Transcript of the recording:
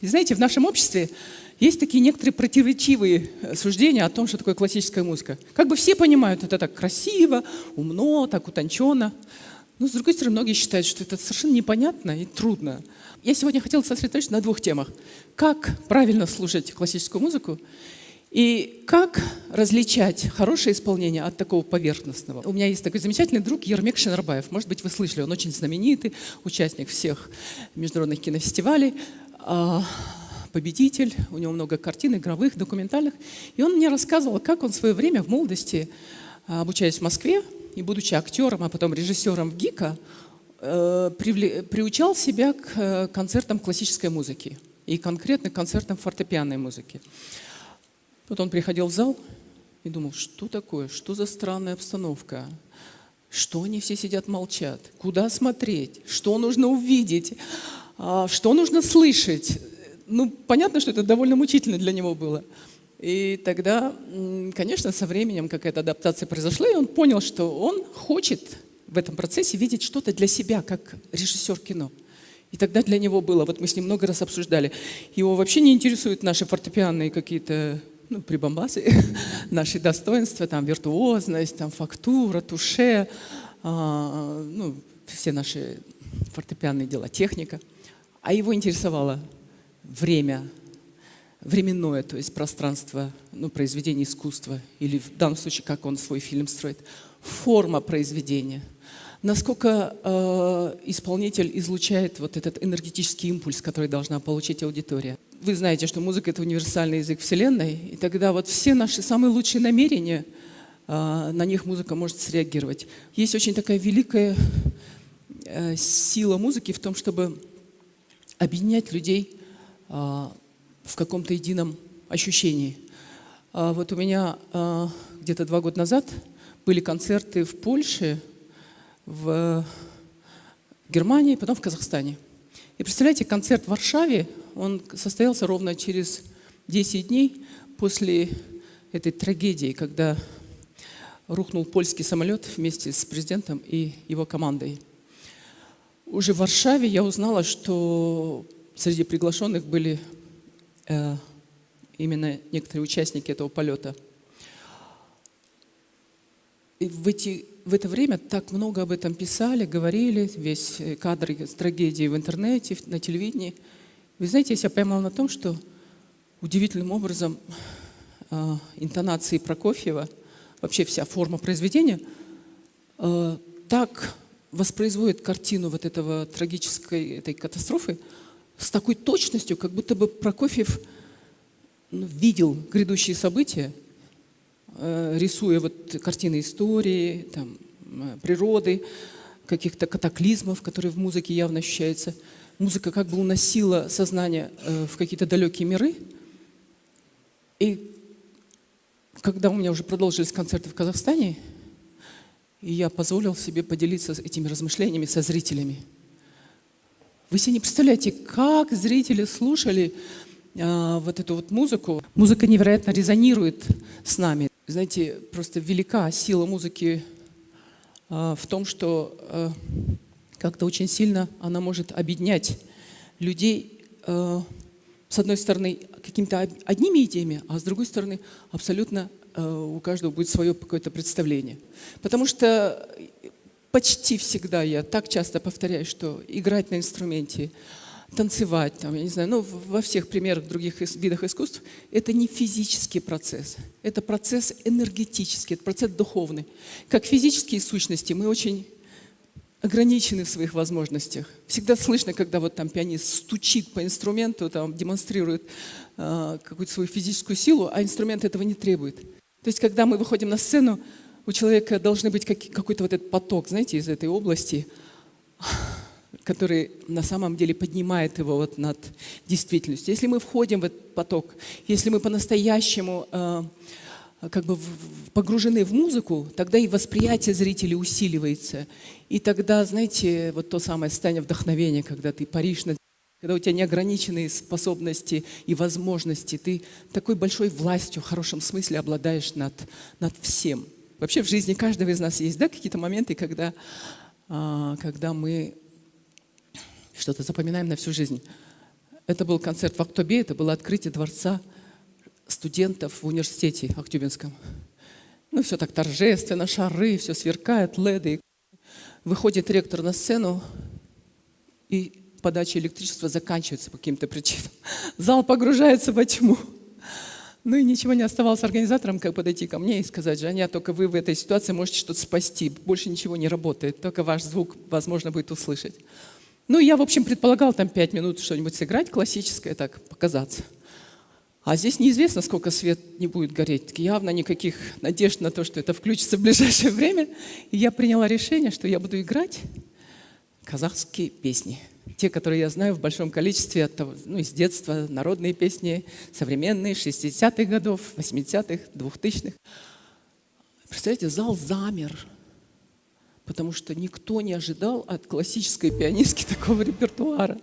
И знаете, в нашем обществе есть такие некоторые противоречивые суждения о том, что такое классическая музыка. Как бы все понимают, это так красиво, умно, так утонченно. Но, с другой стороны, многие считают, что это совершенно непонятно и трудно. Я сегодня хотела сосредоточиться на двух темах. Как правильно слушать классическую музыку и как различать хорошее исполнение от такого поверхностного. У меня есть такой замечательный друг Ермек Шенарбаев. Может быть, вы слышали, он очень знаменитый, участник всех международных кинофестивалей, победитель, у него много картин, игровых, документальных. И он мне рассказывал, как он в свое время в молодости, обучаясь в Москве, и будучи актером, а потом режиссером в ГИКа, приучал себя к концертам классической музыки и конкретно к концертам фортепианной музыки. Вот он приходил в зал и думал, что такое, что за странная обстановка, что они все сидят молчат, куда смотреть, что нужно увидеть, что нужно слышать. Ну, понятно, что это довольно мучительно для него было. И тогда, конечно, со временем какая-то адаптация произошла, и он понял, что он хочет в этом процессе видеть что-то для себя, как режиссер кино. И тогда для него было, вот мы с ним много раз обсуждали, его вообще не интересуют наши фортепианные какие-то прибамбасы, наши достоинства, там, виртуозность, там, фактура, туше, все наши фортепианные дела, техника. А его интересовало время, временное, то есть пространство, произведения искусства, или в данном случае, как он свой фильм строит, форма произведения, насколько исполнитель излучает вот этот энергетический импульс, который должна получить аудитория. Вы знаете, что музыка — это универсальный язык Вселенной, и тогда вот все наши самые лучшие намерения, на них музыка может среагировать. Есть очень такая великая сила музыки в том, чтобы объединять людей в каком-то едином ощущении. Вот у меня где-то 2 года назад были концерты в Польше, в Германии, потом в Казахстане. И представляете, концерт в Варшаве, он состоялся ровно через 10 дней после этой трагедии, когда рухнул польский самолет вместе с президентом и его командой. Уже в Варшаве я узнала, что среди приглашенных были именно некоторые участники этого полета. И в это время так много об этом писали, говорили, весь кадр с трагедией в интернете, на телевидении. Вы знаете, я себя поймала на том, что удивительным образом интонации Прокофьева, вообще вся форма произведения, так воспроизводит картину вот этого трагической этой катастрофы с такой точностью, как будто бы Прокофьев видел грядущие события, рисуя вот картины истории, там, природы, каких-то катаклизмов, которые в музыке явно ощущаются. Музыка как бы уносила сознание в какие-то далекие миры. И когда у меня уже продолжились концерты в Казахстане, и я позволил себе поделиться этими размышлениями со зрителями. Вы себе не представляете, как зрители слушали вот эту вот музыку. Музыка невероятно резонирует с нами. Знаете, просто велика сила музыки в том, что как-то очень сильно она может объединять людей, с одной стороны, какими-то одними идеями, а с другой стороны, абсолютно у каждого будет свое какое-то представление. Потому что почти всегда, я так часто повторяю, что играть на инструменте, танцевать, там, я не знаю, во всех примерах других видах искусств, это не физический процесс, это процесс энергетический, это процесс духовный. Как физические сущности мы очень ограничены в своих возможностях. Всегда слышно, когда вот там пианист стучит по инструменту, там, демонстрирует какую-то свою физическую силу, а инструмент этого не требует. То есть, когда мы выходим на сцену, у человека должен быть какой-то вот этот поток, знаете, из этой области, который на самом деле поднимает его вот над действительностью. Если мы входим в этот поток, если мы по-настоящему как бы погружены в музыку, тогда и восприятие зрителей усиливается. И тогда, знаете, вот то самое состояние вдохновения, когда ты паришь над... Когда у тебя неограниченные способности и возможности, ты такой большой властью, в хорошем смысле, обладаешь над всем. Вообще в жизни каждого из нас есть, да, какие-то моменты, когда мы что-то запоминаем на всю жизнь. Это был концерт в Актобе, это было открытие дворца студентов в университете Актюбинском. Ну, все так торжественно, шары, все сверкает, леды. Выходит ректор на сцену, и подача электричества заканчивается по каким-то причинам. Зал погружается во тьму. Ну и ничего не оставалось организаторам, как подойти ко мне и сказать: Жаня, только вы в этой ситуации можете что-то спасти. Больше ничего не работает, только ваш звук возможно будет услышать. Ну, я, в общем, предполагал там 5 минут что-нибудь сыграть классическое, так, показаться. А здесь неизвестно, сколько свет не будет гореть. Явно никаких надежд на то, что это включится в ближайшее время. И я приняла решение, что я буду играть казахские песни. Те, которые я знаю в большом количестве из детства. Народные песни, современные, 60-х годов, 80-х, 2000-х. Представляете, зал замер. Потому что никто не ожидал от классической пианистки такого репертуара.